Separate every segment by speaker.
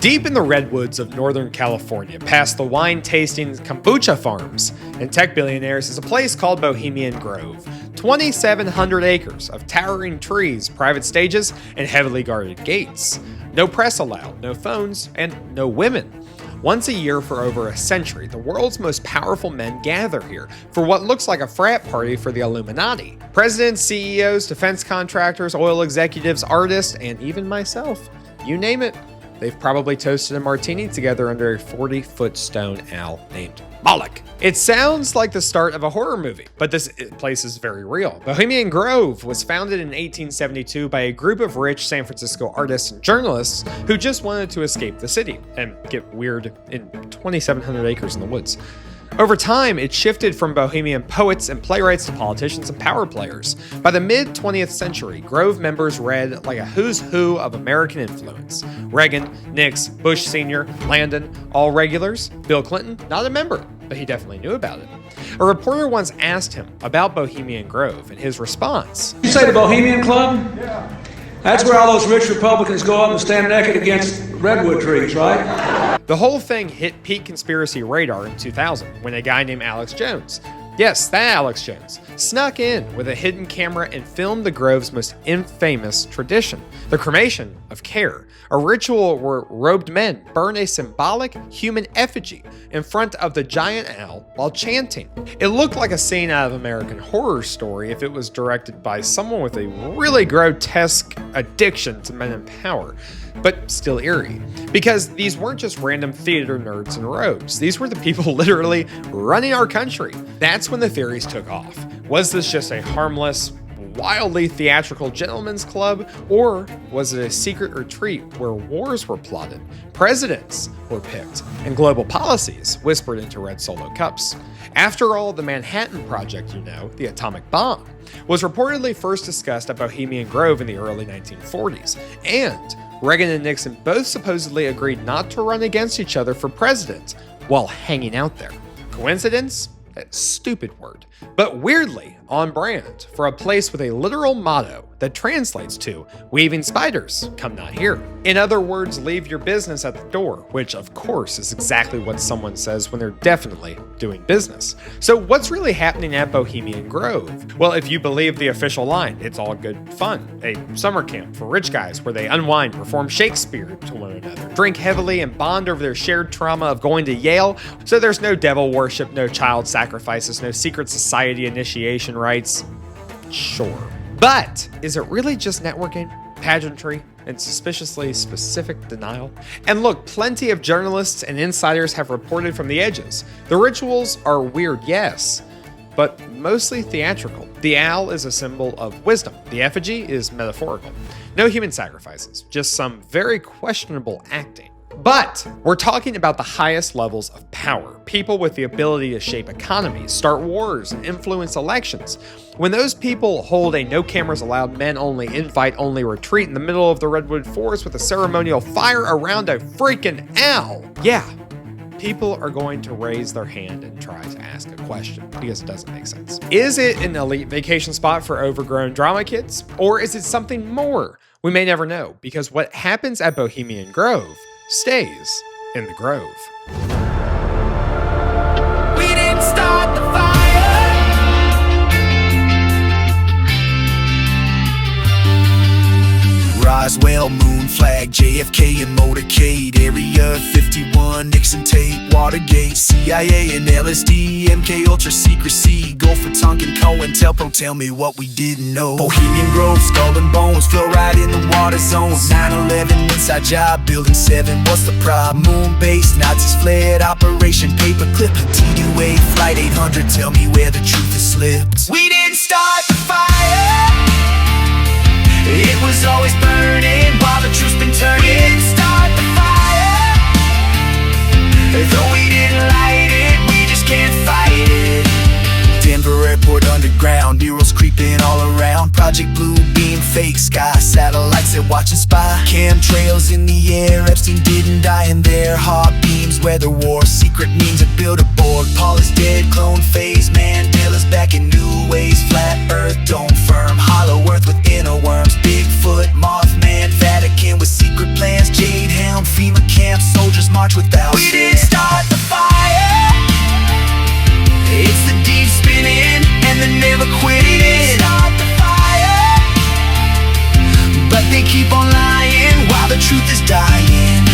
Speaker 1: Deep in the redwoods of Northern California, past the wine-tasting kombucha farms and tech billionaires, is a place called Bohemian Grove. 2,700 acres of towering trees, private stages, and heavily guarded gates. No press allowed, no phones, and no women. Once a year for over a century, the world's most powerful men gather here for what looks like a frat party for the Illuminati. Presidents, CEOs, defense contractors, oil executives, artists, and even myself. You name it. They've probably toasted a martini together under a 40-foot stone owl named Moloch. It sounds like the start of a horror movie, but this place is very real. Bohemian Grove was founded in 1872 by a group of rich San Francisco artists and journalists who just wanted to escape the city and get weird in 2,700 acres in the woods. Over time, it shifted from bohemian poets and playwrights to politicians and power players. By the mid-20th century, Grove members read like a who's who of American influence. Reagan, Nix, Bush Sr., Landon, all regulars. Bill Clinton, not a member, but he definitely knew about it. A reporter once asked him about Bohemian Grove, and his response:
Speaker 2: "You say the Bohemian Club? Yeah. That's where all those rich Republicans go up and stand naked against redwood trees, right?"
Speaker 1: The whole thing hit peak conspiracy radar in 2000 when a guy named Alex Jones, yes, that Alex Jones, snuck in with a hidden camera and filmed the Grove's most infamous tradition, the Cremation of Care, a ritual where robed men burn a symbolic human effigy in front of the giant owl while chanting. It looked like a scene out of American Horror Story if it was directed by someone with a really grotesque addiction to men in power, but still eerie. Because these weren't just random theater nerds in robes. These were the people literally running our country. That's when the theories took off. Was this just a harmless, wildly theatrical gentleman's club, or was it a secret retreat where wars were plotted, presidents were picked, and global policies whispered into red solo cups? After all, the Manhattan Project, the atomic bomb, was reportedly first discussed at Bohemian Grove in the early 1940s, and Reagan and Nixon both supposedly agreed not to run against each other for president while hanging out there. Coincidence? That stupid word. But weirdly on brand for a place with a literal motto that translates to "weaving spiders, come not here." In other words, leave your business at the door, which of course is exactly what someone says when they're definitely doing business. So what's really happening at Bohemian Grove? Well, if you believe the official line, it's all good fun. A summer camp for rich guys where they unwind, perform Shakespeare to one another, drink heavily, and bond over their shared trauma of going to Yale. So there's no devil worship, no child sacrifices, no secret society initiation rites. Sure. But is it really just networking, pageantry, and suspiciously specific denial? And look, plenty of journalists and insiders have reported from the edges. The rituals are weird, yes, but mostly theatrical. The owl is a symbol of wisdom. The effigy is metaphorical. No human sacrifices, just some very questionable acting. But we're talking about the highest levels of power, people with the ability to shape economies, start wars, and influence elections. When those people hold a no cameras allowed, men only, invite only retreat in the middle of the redwood forest with a ceremonial fire around a freaking owl, yeah, people are going to raise their hand and try to ask a question because it doesn't make sense. Is it an elite vacation spot for overgrown drama kids? Or is it something more? We may never know, because what happens at Bohemian Grove stays in the Grove.
Speaker 3: We didn't start the fire.
Speaker 4: Roswell, Moon Flag, JFK and motorcade, Area 51, Nixon tape, Watergate, CIA and LSD, MK Ultra secrecy, Gulf of Tonkin, COINTELPRO, tell me what we didn't know. Bohemian Grove, skull and bones, flow right in the water zone. 9/11, inside job, building 7, what's the problem? Moon base, Nazis fled, Operation Paperclip, TUA, Flight 800, tell me where the truth has slipped. We didn't start the fire. It was always burning while the truth's been turning. We didn't start the fire. Though we didn't light it, we just can't fight it. Denver Airport underground, heroes creeping all around. Project Blue Beam, fake sky, satellites that watch and spy. Chemtrails in the air, Epstein didn't die in there. Hot beams, weather war, secret means a Bilderberg. Paul is dead, clone phase, Mandela's back in new ways. Flat earth, dome firm, hollow earth with inner worms. Bigfoot, Mothman, Vatican with secret plans. Jade Helm, FEMA camp soldiers march without fear. We didn't start the fire. It's the deep spinning and the never quitting. We didn't start the fire, but they keep on lying while the truth is dying.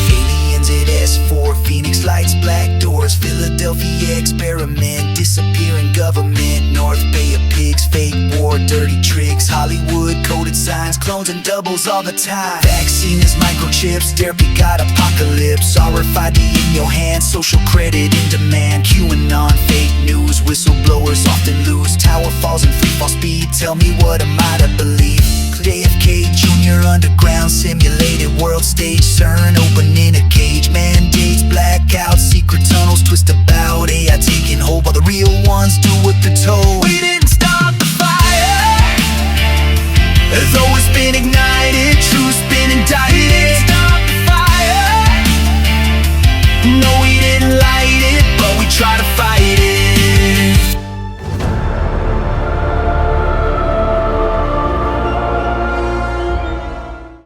Speaker 4: Aliens at S4, Phoenix Lights, Black Doors, Philadelphia experiment, disappearing government, North Bay of pigs, fake war, dirty tricks, Hollywood coded signs, clones and doubles all the time. Vaccine is microchips, therapy got apocalypse, RFID in your hand, social credit in demand, QAnon, fake news, whistleblowers often lose, tower falls in free fall speed, tell me what am I to believe? JFK Jr. underground simulated world stage, CERN opening a cage, mandates, blackouts, secret tunnels twist about, AI taking hold while the real ones do what they're told. We didn't start the fire, though it's been ignited, truth's been indicted. We didn't start the fire, no